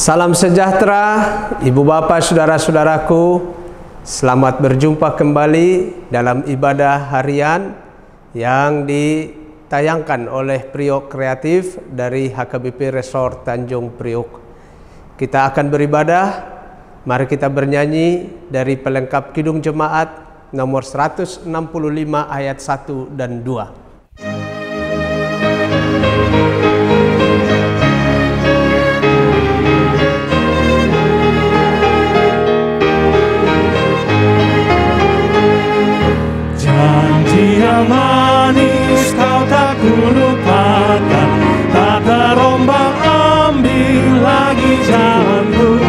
Salam sejahtera, Ibu Bapak, saudara-saudaraku. Selamat berjumpa kembali dalam ibadah harian yang ditayangkan oleh Priok Kreatif dari HKBP Resort Tanjung Priok. Kita akan beribadah. Mari kita bernyanyi dari pelengkap Kidung Jemaat nomor 165 ayat 1 dan 2. Yang manis kau tak kulupakan, tak terombang ambing lagi jalanku.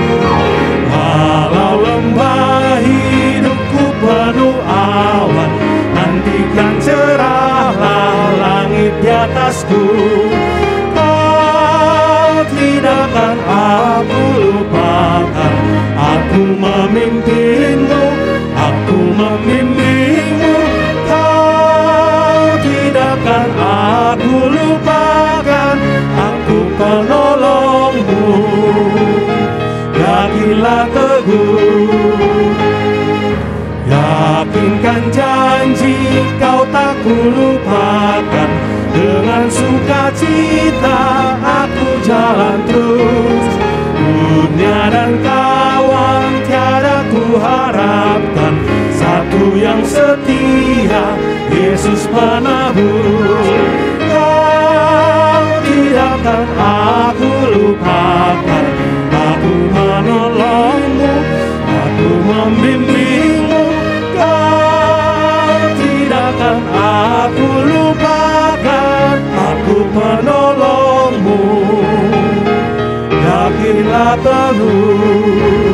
Walau lembah hidupku penuh awan, nantikan cerahlah langit di atasku. Kau tidak akan aku lupakan, aku memimpinmu, aku membimbingmu. Kan aku lupakan, aku penolongmu. Yakinlah teguh, yakinkan janji kau tak kulupakan. Dengan sukacita aku jalan terus. Dunia dan kawan tiada ku harapkan, satu yang setia, Yesus penebus. Kau tidak akan aku lupakan, aku menolongmu, aku membimbingmu. Kau tidak akan aku lupakan, aku menolongmu. Yakinlah teguh.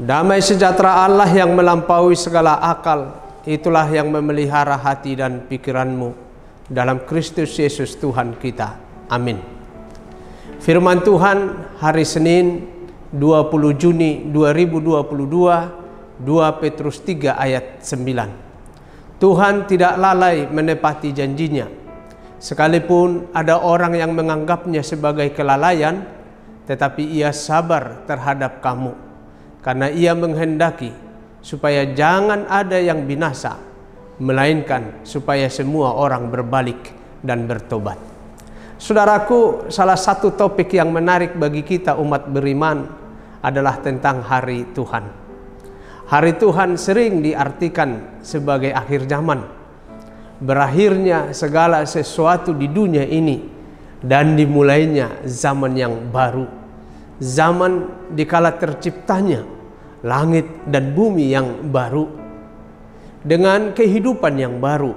Damai sejahtera Allah yang melampaui segala akal, itulah yang memelihara hati dan pikiranmu dalam Kristus Yesus Tuhan kita. Amin. Firman Tuhan hari Senin 20 Juni 2022, 2 Petrus 3 ayat 9. Tuhan tidak lalai menepati janjinya. Sekalipun ada orang yang menganggapnya sebagai kelalaian, tetapi ia sabar terhadap kamu, karena ia menghendaki supaya jangan ada yang binasa, melainkan supaya semua orang berbalik dan bertobat. Saudaraku, salah satu topik yang menarik bagi kita umat beriman adalah tentang hari Tuhan. Hari Tuhan sering diartikan sebagai akhir zaman, berakhirnya segala sesuatu di dunia ini dan dimulainya zaman yang baru. Zaman dikala terciptanya langit dan bumi yang baru, dengan kehidupan yang baru,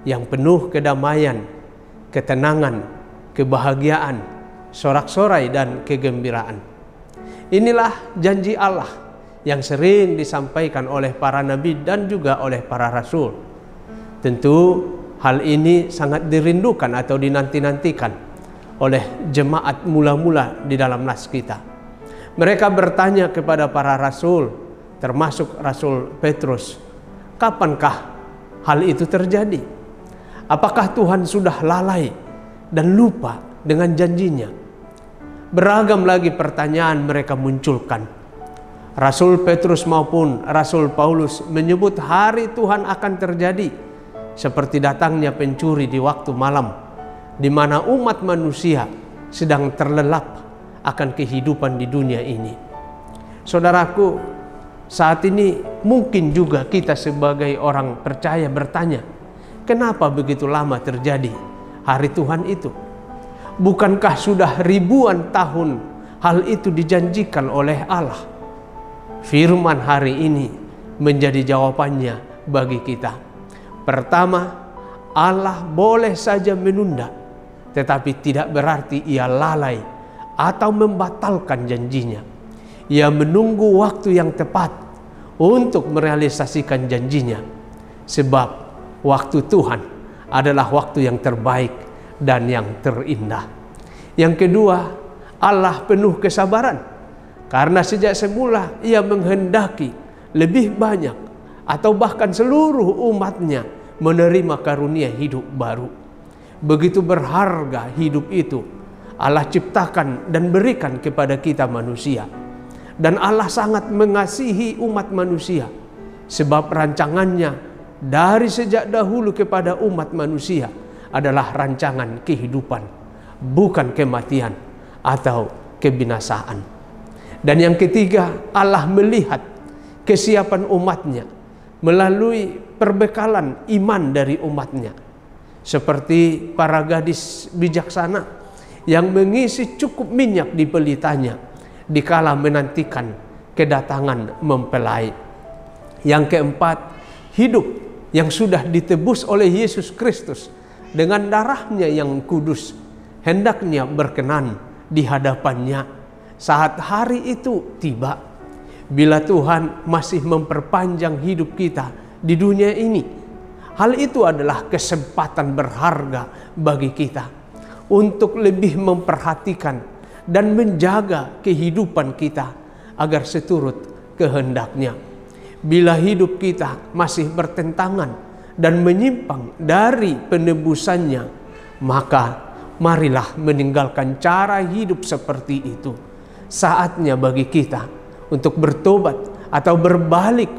yang penuh kedamaian, ketenangan, kebahagiaan, sorak-sorai dan kegembiraan. Inilah janji Allah yang sering disampaikan oleh para nabi dan juga oleh para rasul. Tentu hal ini sangat dirindukan atau dinanti-nantikan oleh jemaat mula-mula di dalam nas kita. Mereka bertanya kepada para rasul, termasuk Rasul Petrus, kapankah hal itu terjadi? Apakah Tuhan sudah lalai dan lupa dengan janjinya? Beragam lagi pertanyaan mereka munculkan. Rasul Petrus maupun Rasul Paulus menyebut hari Tuhan akan terjadi seperti datangnya pencuri di waktu malam, di mana umat manusia sedang terlelap akan kehidupan di dunia ini. Saudaraku, saat ini mungkin juga kita sebagai orang percaya bertanya, kenapa begitu lama terjadi hari Tuhan itu? Bukankah sudah ribuan tahun hal itu dijanjikan oleh Allah? Firman hari ini menjadi jawabannya bagi kita. Pertama, Allah boleh saja menunda, tetapi tidak berarti ia lalai atau membatalkan janjinya. Ia menunggu waktu yang tepat untuk merealisasikan janjinya, sebab waktu Tuhan adalah waktu yang terbaik dan yang terindah. Yang kedua, Allah penuh kesabaran, karena sejak semula ia menghendaki lebih banyak atau bahkan seluruh umatnya menerima karunia hidup baru. Begitu berharga hidup itu Allah ciptakan dan berikan kepada kita manusia. Dan Allah sangat mengasihi umat manusia, sebab rancangannya dari sejak dahulu kepada umat manusia adalah rancangan kehidupan, bukan kematian atau kebinasaan. Dan yang ketiga, Allah melihat kesiapan umatnya melalui perbekalan iman dari umatnya. Seperti para gadis bijaksana yang mengisi cukup minyak di pelitanya dikala menantikan kedatangan mempelai. Yang keempat, hidup yang sudah ditebus oleh Yesus Kristus dengan darahnya yang kudus hendaknya berkenan di hadapannya saat hari itu tiba. Bila Tuhan masih memperpanjang hidup kita di dunia ini, hal itu adalah kesempatan berharga bagi kita untuk lebih memperhatikan dan menjaga kehidupan kita agar seturut kehendaknya. Bila hidup kita masih bertentangan dan menyimpang dari penebusannya, maka marilah meninggalkan cara hidup seperti itu. Saatnya bagi kita untuk bertobat atau berbalik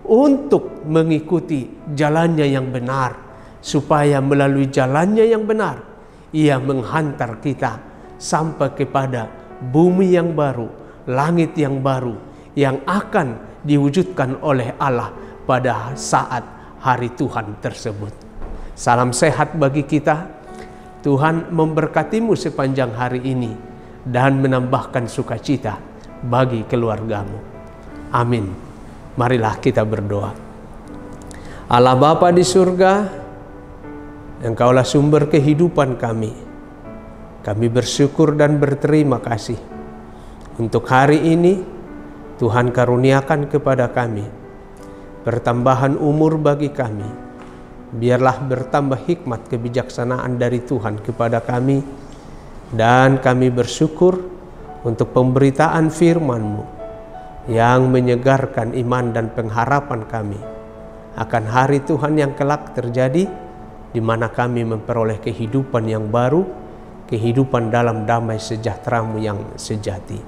untuk mengikuti jalannya yang benar, supaya melalui jalannya yang benar Ia menghantar kita sampai kepada bumi yang baru, langit yang baru yang akan diwujudkan oleh Allah pada saat hari Tuhan tersebut. Salam sehat bagi kita. Tuhan memberkatimu sepanjang hari ini dan menambahkan sukacita bagi keluargamu. Amin. Marilah kita berdoa. Allah Bapa di surga, Engkaulah sumber kehidupan kami. Kami bersyukur dan berterima kasih untuk hari ini. Tuhan karuniakan kepada kami pertambahan umur bagi kami. Biarlah bertambah hikmat kebijaksanaan dari Tuhan kepada kami, dan kami bersyukur untuk pemberitaan firman-Mu yang menyegarkan iman dan pengharapan kami akan hari Tuhan yang kelak terjadi, di mana kami memperoleh kehidupan yang baru, kehidupan dalam damai sejahtera-Mu yang sejati.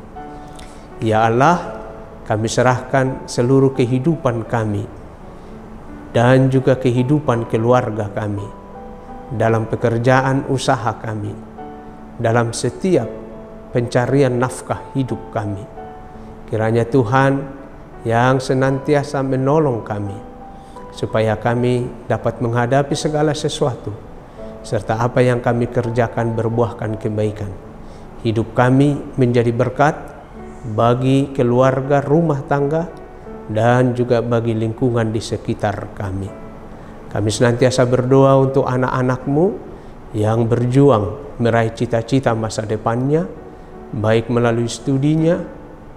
Ya Allah, kami serahkan seluruh kehidupan kami dan juga kehidupan keluarga kami, dalam pekerjaan usaha kami, dalam setiap pencarian nafkah hidup kami. Kiranya Tuhan yang senantiasa menolong kami, supaya kami dapat menghadapi segala sesuatu, serta apa yang kami kerjakan berbuahkan kebaikan. Hidup kami menjadi berkat bagi keluarga, rumah tangga, dan juga bagi lingkungan di sekitar kami. Kami senantiasa berdoa untuk anak-anak-Mu yang berjuang meraih cita-cita masa depannya, baik melalui studinya,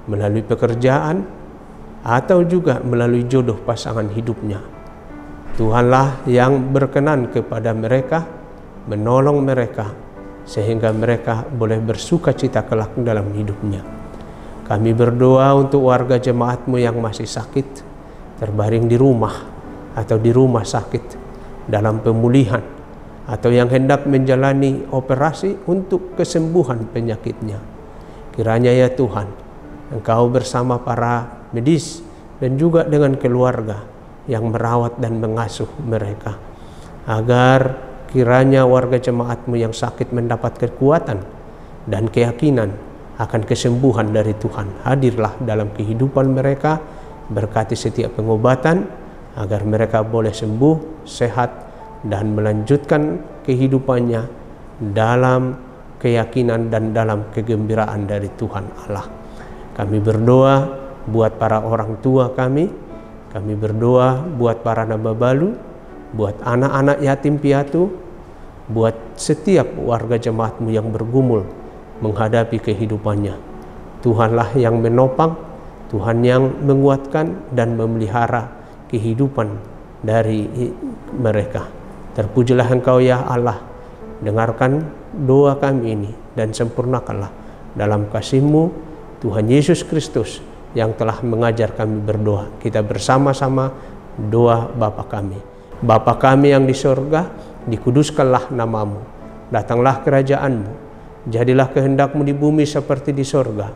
melalui pekerjaan, atau juga melalui jodoh pasangan hidupnya. Tuhanlah yang berkenan kepada mereka, menolong mereka, sehingga mereka boleh bersuka cita kelak dalam hidupnya. Kami berdoa untuk warga jemaat-Mu yang masih sakit, terbaring di rumah atau di rumah sakit dalam pemulihan, atau yang hendak menjalani operasi untuk kesembuhan penyakitnya. Kiranya ya Tuhan, Engkau bersama para medis dan juga dengan keluarga yang merawat dan mengasuh mereka, agar kiranya warga jemaat-Mu yang sakit mendapat kekuatan dan keyakinan akan kesembuhan dari Tuhan. Hadirlah dalam kehidupan mereka, berkati setiap pengobatan agar mereka boleh sembuh, sehat, dan melanjutkan kehidupannya dalam keyakinan dan dalam kegembiraan dari Tuhan Allah. Kami berdoa buat para orang tua kami berdoa buat para nababalu, buat anak-anak yatim piatu, buat setiap warga jemaat-Mu yang bergumul menghadapi kehidupannya. Tuhanlah yang menopang, Tuhan yang menguatkan dan memelihara kehidupan dari mereka. Terpujilah Engkau ya Allah, dengarkan doa kami ini dan sempurnakanlah dalam kasih-Mu Tuhan Yesus Kristus yang telah mengajar kami berdoa. Kita bersama-sama doa Bapa kami. Bapa kami yang di sorga, dikuduskanlah namamu. Datanglah kerajaanmu. Jadilah kehendak-mu di bumi seperti di sorga.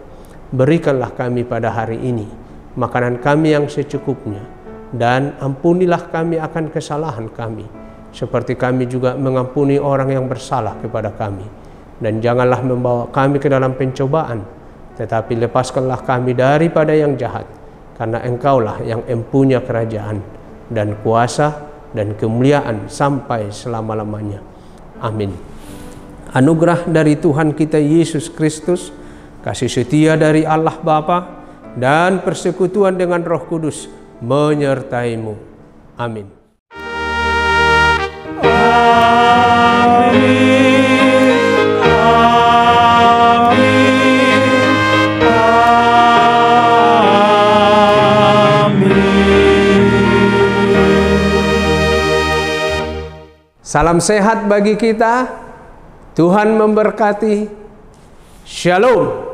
Berikanlah kami pada hari ini makanan kami yang secukupnya. Dan ampunilah kami akan kesalahan kami, seperti kami juga mengampuni orang yang bersalah kepada kami. Dan janganlah membawa kami ke dalam pencobaan, tetapi lepaskanlah kami daripada yang jahat. Karena Engkaulah yang empunya kerajaan dan kuasa dan kemuliaan sampai selama-lamanya. Amin. Anugerah dari Tuhan kita Yesus Kristus, kasih setia dari Allah Bapa, dan persekutuan dengan Roh Kudus menyertaimu. Amin. Salam sehat bagi kita. Tuhan memberkati. Shalom.